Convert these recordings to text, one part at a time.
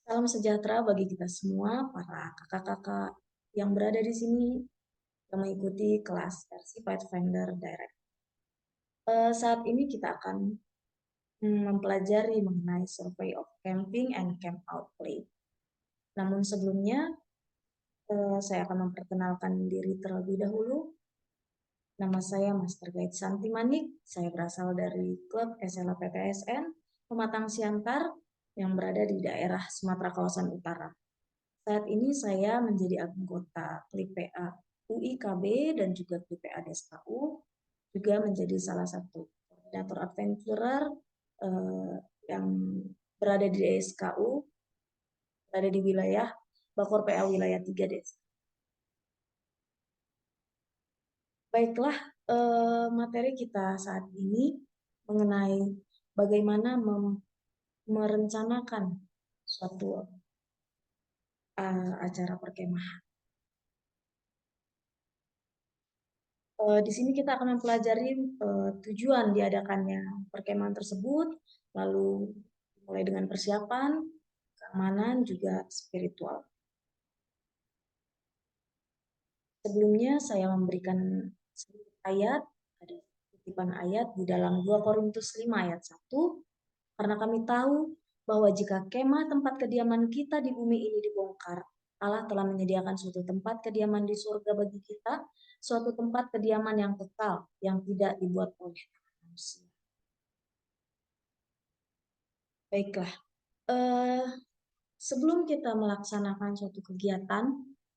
Salam sejahtera bagi kita semua, para kakak-kakak yang berada di sini yang mengikuti kelas versi Pathfinder Direct. Saat ini kita akan mempelajari mengenai Survey of Camping and Camp Out Play. Namun sebelumnya, saya akan memperkenalkan diri terlebih dahulu. Nama saya Master Guide Santi Manik. Saya berasal dari klub SLA PTSN Pematang Siantar yang berada di daerah Sumatera Kawasan Utara. Saat ini saya menjadi anggota klip PA UIKB dan juga klip PA DSKU, juga menjadi salah satu koordinator adventurer yang berada di DSKU, berada di wilayah Bakor PA wilayah 3 Desa. Baiklah, materi kita saat ini mengenai bagaimana merencanakan suatu acara perkemahan. Di sini kita akan mempelajari tujuan diadakannya perkemahan tersebut, lalu mulai dengan persiapan, keamanan, juga spiritual. Sebelumnya saya memberikan sedikit ayat, ada kutipan ayat di dalam 2 Korintus 5 ayat 1, karena kami tahu bahwa jika kemah tempat kediaman kita di bumi ini dibongkar, Allah telah menyediakan suatu tempat kediaman di surga bagi kita, suatu tempat kediaman yang kekal, yang tidak dibuat oleh manusia. Baiklah, sebelum kita melaksanakan suatu kegiatan,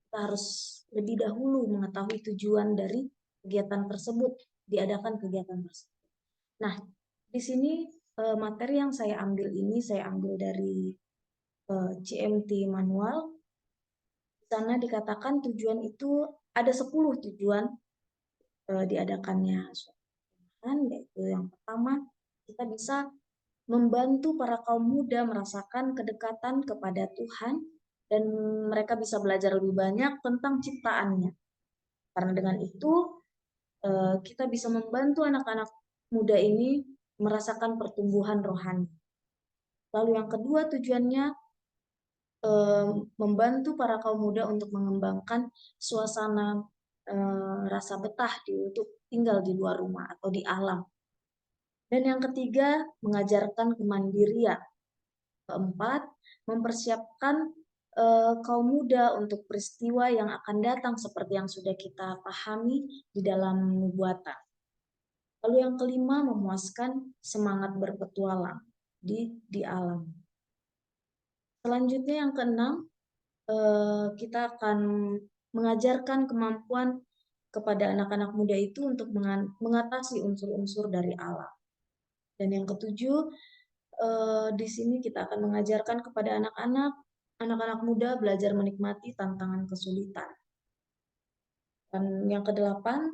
kita harus lebih dahulu mengetahui tujuan dari kegiatan tersebut, diadakan kegiatan tersebut. Nah, di sini materi yang saya ambil ini, saya ambil dari CMT manual. Di sana dikatakan tujuan itu ada 10 tujuan diadakannya suatu kegiatan, yaitu yang pertama, kita bisa membantu para kaum muda merasakan kedekatan kepada Tuhan dan mereka bisa belajar lebih banyak tentang ciptaannya. Karena dengan itu kita bisa membantu anak-anak muda ini merasakan pertumbuhan rohani. Lalu yang kedua tujuannya membantu para kaum muda untuk mengembangkan suasana rasa betah untuk tinggal di luar rumah atau di alam. Dan yang ketiga, mengajarkan kemandirian. Keempat, mempersiapkan kaum muda untuk peristiwa yang akan datang seperti yang sudah kita pahami di dalam nubuatan. Lalu yang kelima, memuaskan semangat berpetualang di alam. Selanjutnya yang keenam, kita akan mengajarkan kemampuan kepada anak-anak muda itu untuk mengatasi unsur-unsur dari alam. Dan yang ketujuh, di sini kita akan mengajarkan kepada anak-anak muda belajar menikmati tantangan kesulitan. Dan yang kedelapan,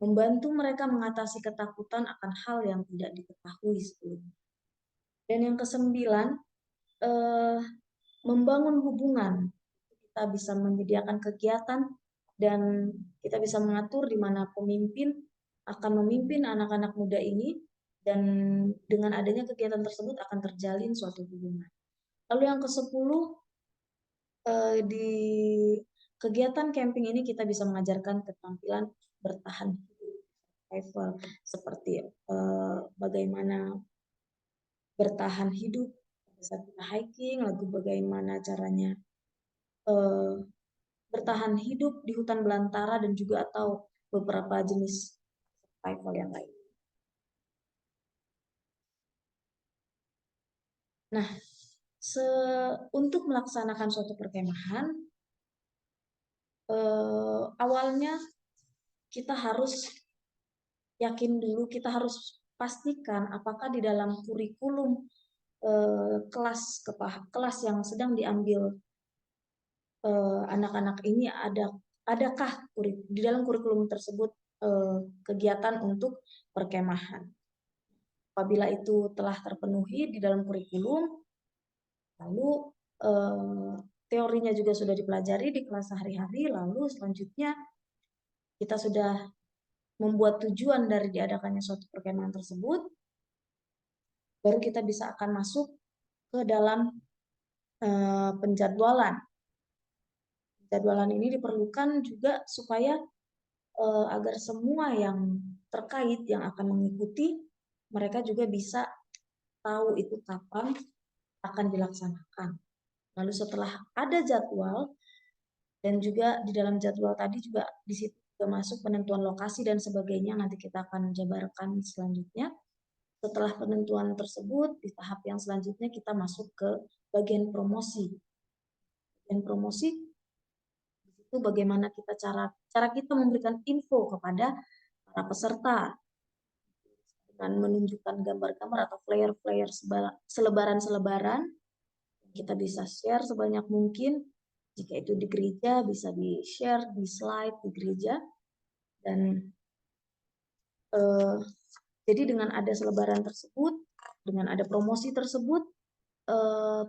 membantu mereka mengatasi ketakutan akan hal yang tidak diketahui sebelumnya. Dan yang kesembilan, membangun hubungan. Kita bisa menyediakan kegiatan dan kita bisa mengatur di mana pemimpin akan memimpin anak-anak muda ini, dan dengan adanya kegiatan tersebut akan terjalin suatu hubungan. Lalu yang ke-10, di kegiatan camping ini kita bisa mengajarkan keterampilan bertahan hidup, seperti bagaimana bertahan hidup saat kita hiking, lalu bagaimana caranya bertahan hidup di hutan belantara dan juga atau beberapa jenis survival yang lain. Nah, untuk melaksanakan suatu perkemahan, awalnya kita harus yakin dulu, kita harus pastikan apakah di dalam kurikulum kelas yang sedang diambil anak-anak ini adakah di dalam kurikulum tersebut kegiatan untuk perkemahan. Apabila itu telah terpenuhi di dalam kurikulum, lalu teorinya juga sudah dipelajari di kelas sehari-hari, lalu selanjutnya kita sudah membuat tujuan dari diadakannya suatu perkemahan tersebut, baru kita bisa akan masuk ke dalam penjadwalan. Penjadwalan ini diperlukan juga supaya agar semua yang terkait yang akan mengikuti, mereka juga bisa tahu itu kapan akan dilaksanakan. Lalu setelah ada jadwal, dan juga di dalam jadwal tadi juga di situ juga masuk penentuan lokasi dan sebagainya, nanti kita akan jabarkan selanjutnya. Setelah penentuan tersebut, di tahap yang selanjutnya kita masuk ke bagian promosi. Bagian promosi itu bagaimana cara kita memberikan info kepada para peserta dengan menunjukkan gambar-gambar atau flyer-flyer selebaran-selebaran. Kita bisa share sebanyak mungkin. Jika itu di gereja, bisa di-share di slide di gereja. Dan jadi dengan ada selebaran tersebut, dengan ada promosi tersebut,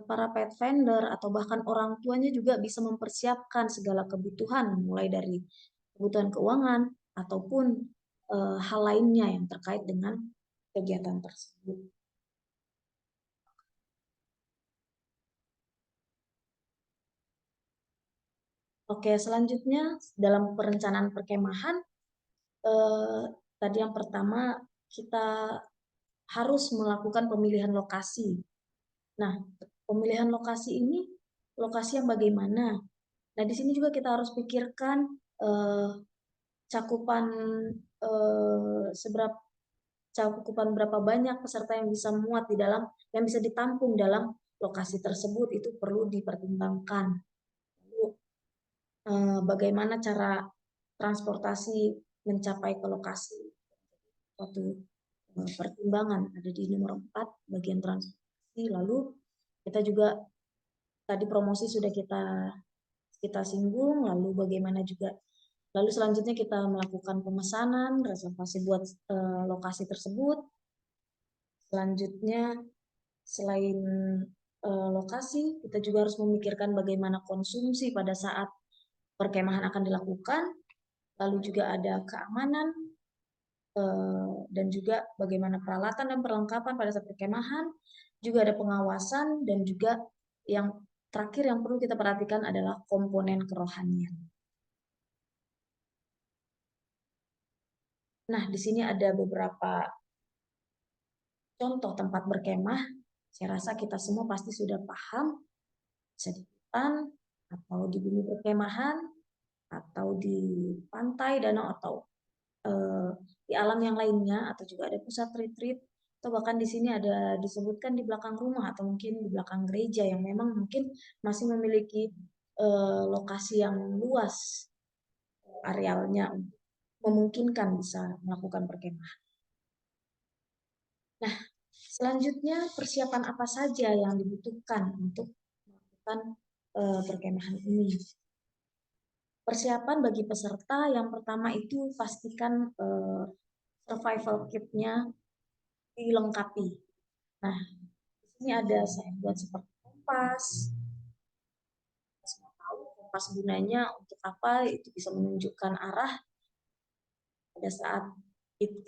para pet vendor atau bahkan orang tuanya juga bisa mempersiapkan segala kebutuhan, mulai dari kebutuhan keuangan ataupun hal lainnya yang terkait dengan kegiatan tersebut. Oke, selanjutnya dalam perencanaan perkemahan, tadi yang pertama kita harus melakukan pemilihan lokasi. Nah, pemilihan lokasi ini lokasi yang bagaimana? Nah, di sini juga kita harus pikirkan cakupan cakupan berapa banyak peserta yang bisa muat di dalam, yang bisa ditampung dalam lokasi tersebut, itu perlu dipertimbangkan. Lalu, bagaimana cara transportasi mencapai ke lokasi, suatu pertimbangan ada di nomor 4 bagian transportasi. Lalu kita juga tadi promosi sudah kita singgung, lalu bagaimana juga lalu selanjutnya kita melakukan pemesanan reservasi buat lokasi tersebut. Selanjutnya selain lokasi, kita juga harus memikirkan bagaimana konsumsi pada saat perkemahan akan dilakukan, lalu juga ada keamanan, dan juga bagaimana peralatan dan perlengkapan pada saat perkemahan, juga ada pengawasan, dan juga yang terakhir yang perlu kita perhatikan adalah komponen kerohanian. Nah, di sini ada beberapa contoh tempat berkemah. Saya rasa kita semua pasti sudah paham, bisa di hutan, atau di bumi perkemahan, atau di pantai, danau, atau di alam yang lainnya, atau juga ada pusat retreat, atau bahkan di sini ada disebutkan di belakang rumah atau mungkin di belakang gereja yang memang mungkin masih memiliki lokasi yang luas arealnya memungkinkan bisa melakukan perkemahan. Nah, selanjutnya persiapan apa saja yang dibutuhkan untuk melakukan perkemahan ini? Persiapan bagi peserta yang pertama itu pastikan survival kit-nya dilengkapi. Nah, di sini ada saya buat seperti kompas. Semua tahu kompas gunanya untuk apa? Itu bisa menunjukkan arah pada saat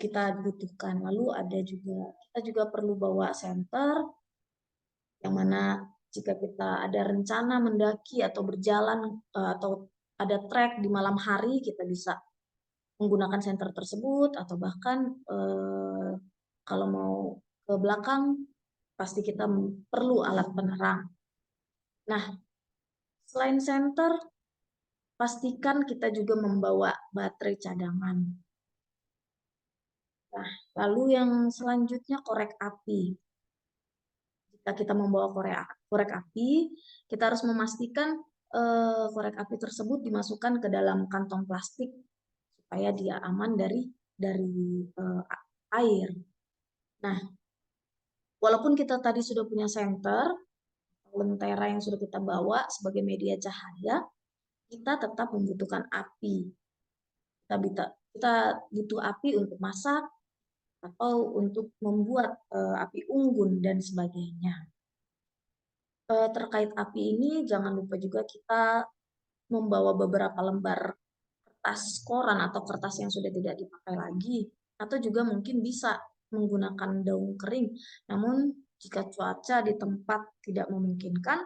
kita butuhkan. Lalu ada juga kita juga perlu bawa senter yang mana jika kita ada rencana mendaki atau berjalan atau ada trek di malam hari, kita bisa menggunakan senter tersebut, atau bahkan kalau mau ke belakang pasti kita perlu alat penerang. Nah, selain senter, pastikan kita juga membawa baterai cadangan. Nah, lalu yang selanjutnya korek api. Jika kita membawa korek api, kita harus memastikan korek api tersebut dimasukkan ke dalam kantong plastik supaya dia aman dari air. Nah, walaupun kita tadi sudah punya senter, lentera yang sudah kita bawa sebagai media cahaya, kita tetap membutuhkan api. Kita butuh api untuk masak atau untuk membuat api unggun dan sebagainya. Terkait api ini, jangan lupa juga kita membawa beberapa lembar kertas koran atau kertas yang sudah tidak dipakai lagi, atau juga mungkin bisa menggunakan daun kering. Namun jika cuaca di tempat tidak memungkinkan,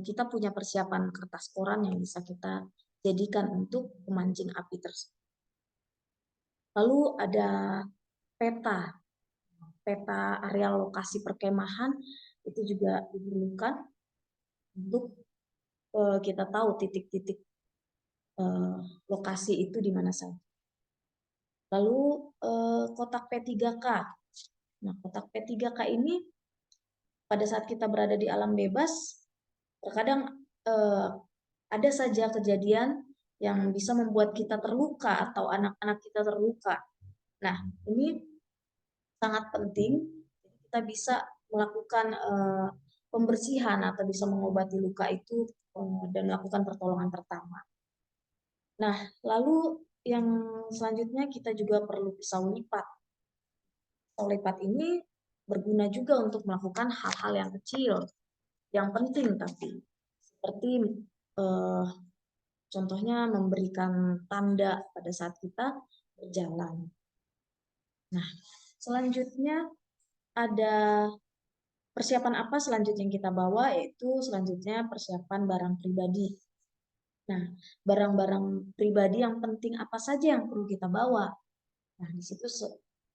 kita punya persiapan kertas koran yang bisa kita jadikan untuk pemancing api tersebut. Lalu ada peta, peta area lokasi perkemahan itu juga diperlukan untuk kita tahu titik-titik lokasi itu di mana saja. Lalu kotak P3K. Nah, kotak P3K ini pada saat kita berada di alam bebas, terkadang ada saja kejadian yang bisa membuat kita terluka atau anak-anak kita terluka. Nah, ini sangat penting. Kita bisa melakukan pembersihan atau bisa mengobati luka itu dan melakukan pertolongan pertama. Nah, lalu yang selanjutnya kita juga perlu pisau lipat. Pisau lipat ini berguna juga untuk melakukan hal-hal yang kecil, yang penting tapi seperti contohnya memberikan tanda pada saat kita berjalan. Nah, selanjutnya ada persiapan apa selanjutnya yang kita bawa, yaitu selanjutnya persiapan barang pribadi. Nah, barang-barang pribadi yang penting apa saja yang perlu kita bawa? Nah, di situ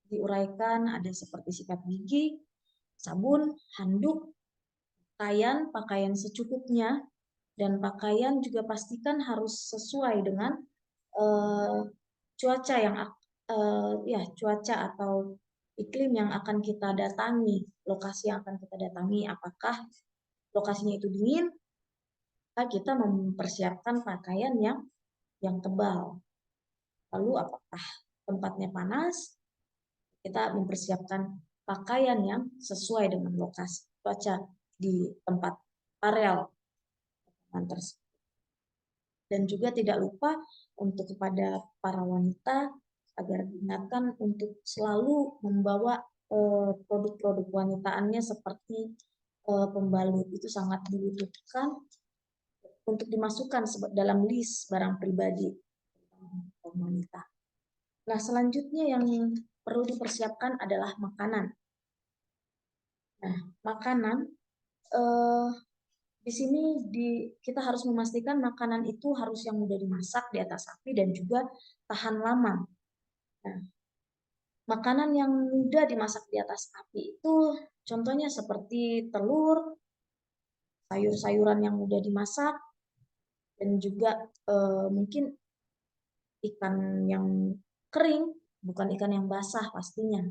diuraikan ada seperti sikat gigi, sabun, handuk, pakaian secukupnya, dan pakaian juga pastikan harus sesuai dengan cuaca yang cuaca atau iklim yang akan kita datangi, lokasi yang akan kita datangi, apakah lokasinya itu dingin, maka kita mempersiapkan pakaian yang tebal. Lalu apakah tempatnya panas, kita mempersiapkan pakaian yang sesuai dengan lokasi cuaca di tempat areal tersebut. Dan juga tidak lupa untuk kepada para wanita agar diingatkan untuk selalu membawa produk-produk wanitaannya seperti pembalut. Itu sangat dibutuhkan untuk dimasukkan dalam list barang pribadi wanita. Nah, selanjutnya yang perlu dipersiapkan adalah makanan. Nah, makanan di sini kita harus memastikan makanan itu harus yang mudah dimasak di atas api dan juga tahan lama. Nah, makanan yang mudah dimasak di atas api itu contohnya seperti telur, sayur-sayuran yang mudah dimasak, dan juga mungkin ikan yang kering, bukan ikan yang basah pastinya.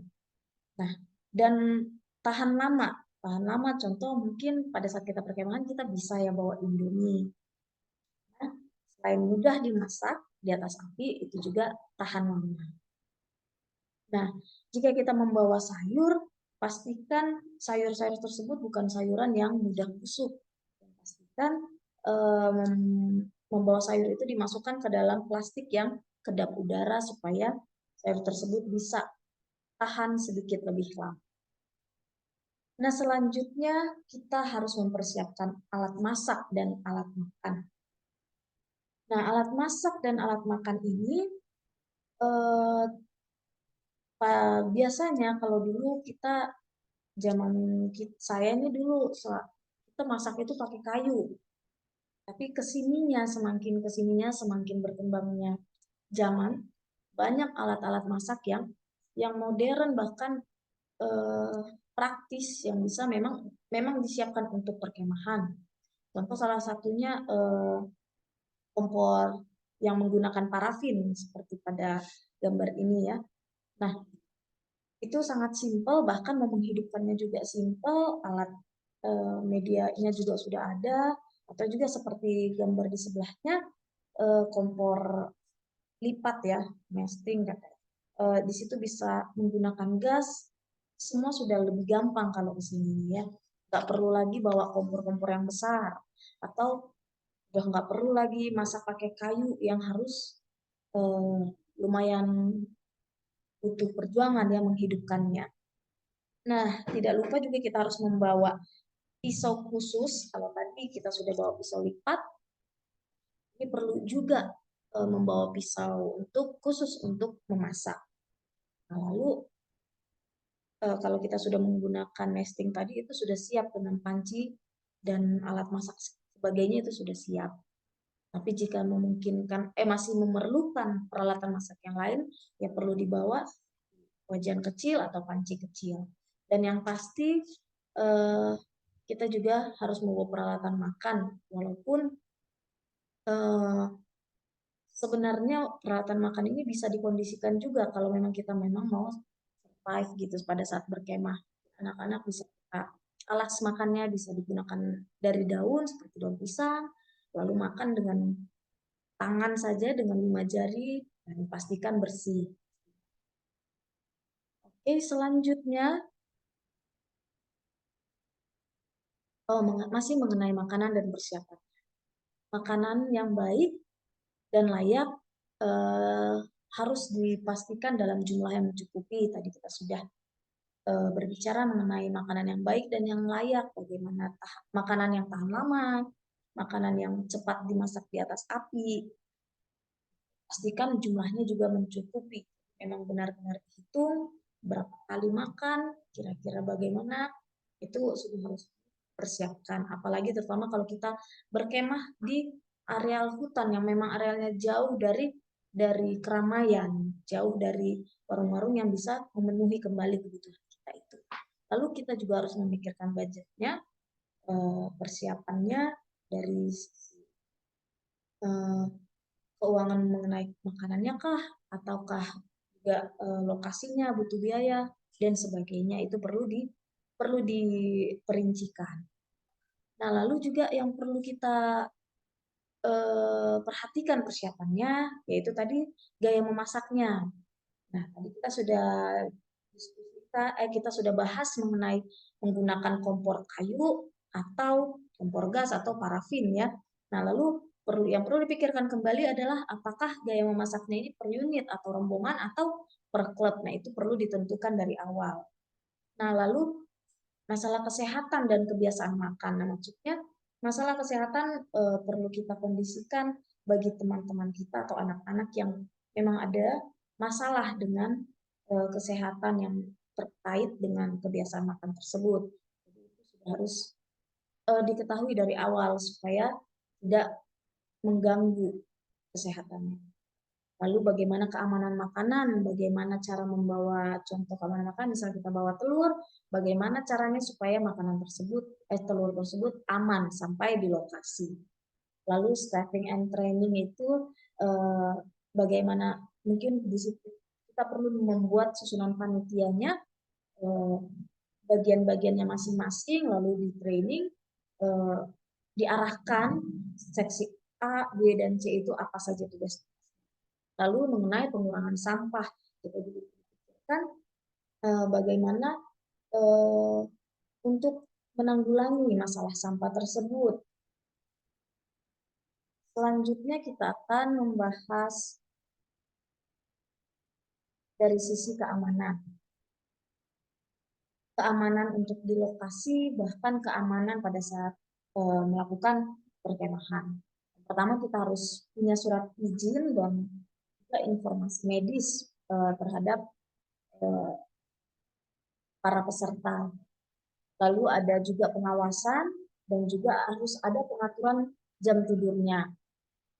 Nah, dan tahan lama. Tahan lama contoh mungkin pada saat kita perkemahan kita bisa ya bawa Indomie. Nah, selain mudah dimasak di atas api, itu juga tahan lama. Nah, jika kita membawa sayur, pastikan sayur-sayur tersebut bukan sayuran yang mudah busuk. Pastikan membawa sayur itu dimasukkan ke dalam plastik yang kedap udara supaya sayur tersebut bisa tahan sedikit lebih lama. Nah, selanjutnya kita harus mempersiapkan alat masak dan alat makan. Nah, alat masak dan alat makan ini biasanya kalau dulu saya ini dulu kita masak itu pakai kayu. Tapi semakin kesininya semakin berkembangnya zaman, banyak alat-alat masak yang modern bahkan praktis yang bisa memang disiapkan untuk perkemahan. Contoh salah satunya kompor yang menggunakan parafin seperti pada gambar ini ya. Nah, itu sangat simpel, bahkan mau menghidupkannya juga simpel, alat medianya juga sudah ada, atau juga seperti gambar di sebelahnya, kompor lipat ya, nesting katanya. Di situ bisa menggunakan gas, semua sudah lebih gampang kalau di sini ya. Nggak perlu lagi bawa kompor-kompor yang besar, atau udah nggak perlu lagi masak pakai kayu yang harus lumayan butuh perjuangan ya menghidupkannya. Nah, tidak lupa juga kita harus membawa pisau khusus. Kalau tadi kita sudah bawa pisau lipat, ini perlu juga membawa pisau khusus untuk memasak. Nah, lalu kalau kita sudah menggunakan nesting tadi itu sudah siap dengan panci dan alat masak sebagainya itu sudah siap. Tapi jika memungkinkan, masih memerlukan peralatan masak yang lain, ya perlu dibawa wajan kecil atau panci kecil. Dan yang pasti kita juga harus membawa peralatan makan, walaupun sebenarnya peralatan makan ini bisa dikondisikan juga kalau memang kita mau survive gitu pada saat berkemah. Anak-anak bisa alas makannya bisa digunakan dari daun seperti daun pisang, lalu makan dengan tangan saja dengan 5 jari dan pastikan bersih. Oke, selanjutnya masih mengenai makanan dan persiapan. Makanan yang baik dan layak harus dipastikan dalam jumlah yang mencukupi. Tadi kita sudah berbicara mengenai makanan yang baik dan yang layak, bagaimana makanan yang tahan lama, makanan yang cepat dimasak di atas api. Pastikan jumlahnya juga mencukupi. Memang benar-benar dihitung berapa kali makan, kira-kira bagaimana, itu sudah harus persiapkan. Apalagi terutama kalau kita berkemah di areal hutan yang memang arealnya jauh dari keramaian, jauh dari warung-warung yang bisa memenuhi kembali kebutuhan kita itu. Lalu kita juga harus memikirkan budgetnya, persiapannya dari keuangan mengenai makanannya kah, ataukah juga lokasinya butuh biaya dan sebagainya, itu perlu diperincikan. Nah, lalu juga yang perlu kita perhatikan persiapannya, yaitu tadi gaya memasaknya. Nah, tadi kita sudah bahas mengenai menggunakan kompor kayu atau kompor gas atau parafin ya. Nah, lalu yang perlu dipikirkan kembali adalah apakah gaya memasaknya ini per unit atau rombongan atau per klub. Nah, itu perlu ditentukan dari awal. Nah, lalu masalah kesehatan dan kebiasaan makan. Nah, maksudnya masalah kesehatan perlu kita kondisikan bagi teman-teman kita atau anak-anak yang memang ada masalah dengan kesehatan yang terkait dengan kebiasaan makan tersebut. Jadi itu sudah harus diketahui dari awal supaya tidak mengganggu kesehatannya. Lalu bagaimana keamanan makanan, bagaimana cara membawa contoh keamanan makanan, misalnya kita bawa telur, bagaimana caranya supaya makanan tersebut, telur tersebut aman sampai di lokasi. Lalu staffing and training itu bagaimana, mungkin di situ kita perlu membuat susunan panitianya, bagian-bagiannya masing-masing, lalu di training, diarahkan seksi A, B, dan C itu apa saja tugas. Lalu mengenai pengurangan sampah, kita juga pikirkan bagaimana untuk menanggulangi masalah sampah tersebut. Selanjutnya kita akan membahas dari sisi keamanan. Keamanan untuk di lokasi, bahkan keamanan pada saat melakukan perkemahan. Pertama, kita harus punya surat izin dan juga informasi medis terhadap para peserta. Lalu ada juga pengawasan dan juga harus ada pengaturan jam tidurnya.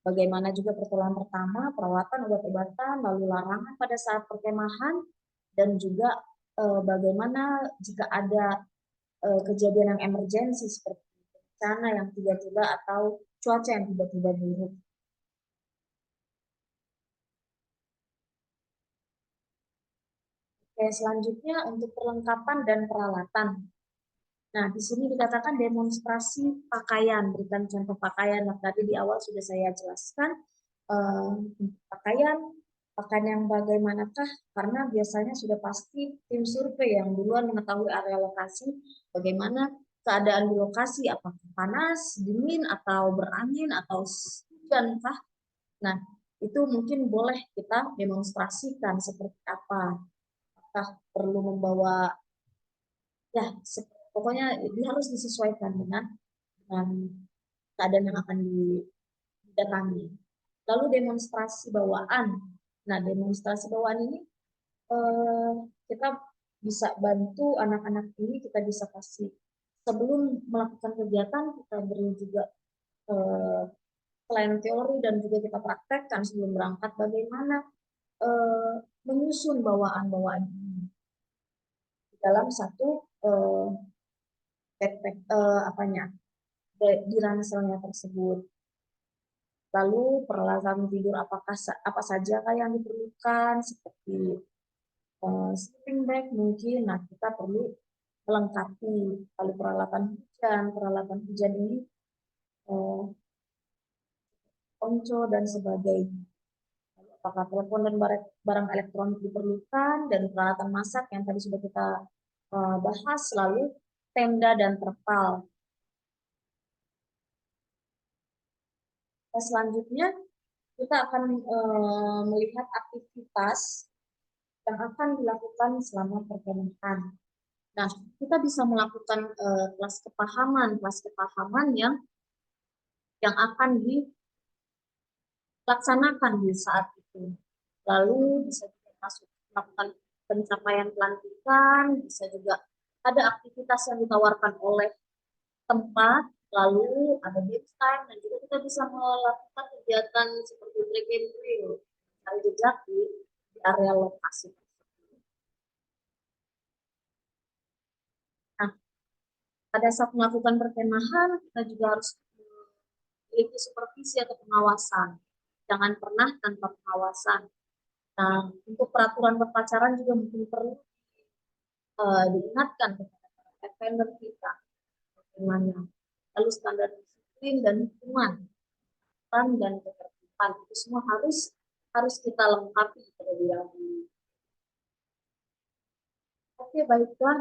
Bagaimana juga pertolongan pertama, perawatan obat-obatan, lalu larangan pada saat perkemahan, dan juga bagaimana jika ada kejadian yang emergensi seperti bencana yang tiba-tiba atau cuaca yang tiba-tiba buruk. Oke, selanjutnya untuk perlengkapan dan peralatan. Nah, di sini dikatakan demonstrasi pakaian, berikan contoh pakaian. Nah, tadi di awal sudah saya jelaskan pakaian yang bagaimanakah, karena biasanya sudah pasti tim survei yang duluan mengetahui area lokasi, bagaimana keadaan di lokasi, apakah panas, dingin, atau berangin, atau hujan kah. Nah, itu mungkin boleh kita demonstrasikan seperti apa. Apakah perlu membawa, ya pokoknya harus disesuaikan dengan keadaan yang akan didatangi. Lalu demonstrasi bawaan. Nah, demonstrasi bawaan ini kita bisa bantu anak-anak ini, kita bisa kasih sebelum melakukan kegiatan kita beri juga selain teori dan juga kita praktekkan sebelum berangkat bagaimana menyusun bawaan-bawaan ini dalam satu backpack di ranselnya tersebut. Lalu peralatan tidur apa saja yang diperlukan seperti sleeping bag mungkin. Nah, kita perlu melengkapi. Lalu peralatan hujan ini ponco dan sebagainya. Apakah telepon dan barang elektronik diperlukan, dan peralatan masak yang tadi sudah kita bahas, lalu tenda dan terpal. Nah, selanjutnya kita akan melihat aktivitas yang akan dilakukan selama perkemahan. Nah, kita bisa melakukan kelas kepahaman yang akan dilaksanakan di saat itu. Lalu bisa juga melakukan pencapaian pelantikan, bisa juga ada aktivitas yang ditawarkan oleh tempat, lalu ada game time, dan juga kita bisa melakukan kegiatan seperti track and field, cari jejak di area lokasi. Nah, pada saat melakukan perkemahan, kita juga harus memiliki supervisi atau pengawasan. Jangan pernah tanpa pengawasan. Nah, untuk peraturan berpacaran juga mungkin perlu diingatkan kepada offender kita bagaimana. Lalu standar disiplin dan hukuman dan ketertiban itu semua harus kita lengkapi terlebih dahulu. Oke, baiklah.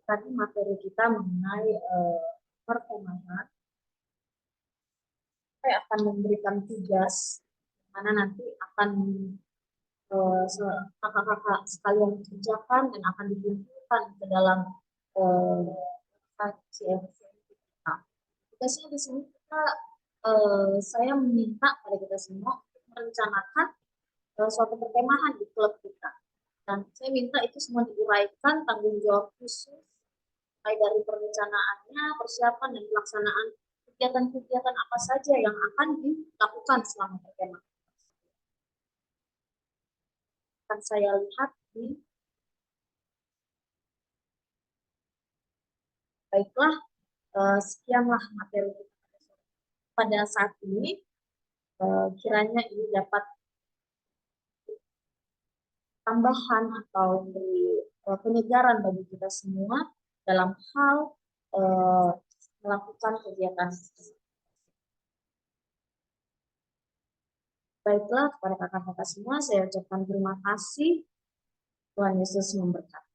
Tadi materi kita mengenai perkemahan. Saya akan memberikan tugas mana nanti akan kakak-kakak sekalian kerjakan dan akan dikumpulkan ke dalam CFC kita. Tugasnya di sini saya meminta pada kita semua untuk merencanakan suatu perkemahan di klub kita. Dan saya minta itu semua diuraikan tanggung jawab khusus mulai dari perencanaannya, persiapan dan pelaksanaan kegiatan-kegiatan apa saja yang akan dilakukan selama perkemahan. Akan saya lihat di baiklah, sekianlah materi kita pada saat ini. Kiranya ini dapat tambahan atau penyegaran bagi kita semua dalam hal melakukan kegiatan. Baiklah, kepada kakak-kakak semua, saya ucapkan terima kasih. Tuhan Yesus memberkati.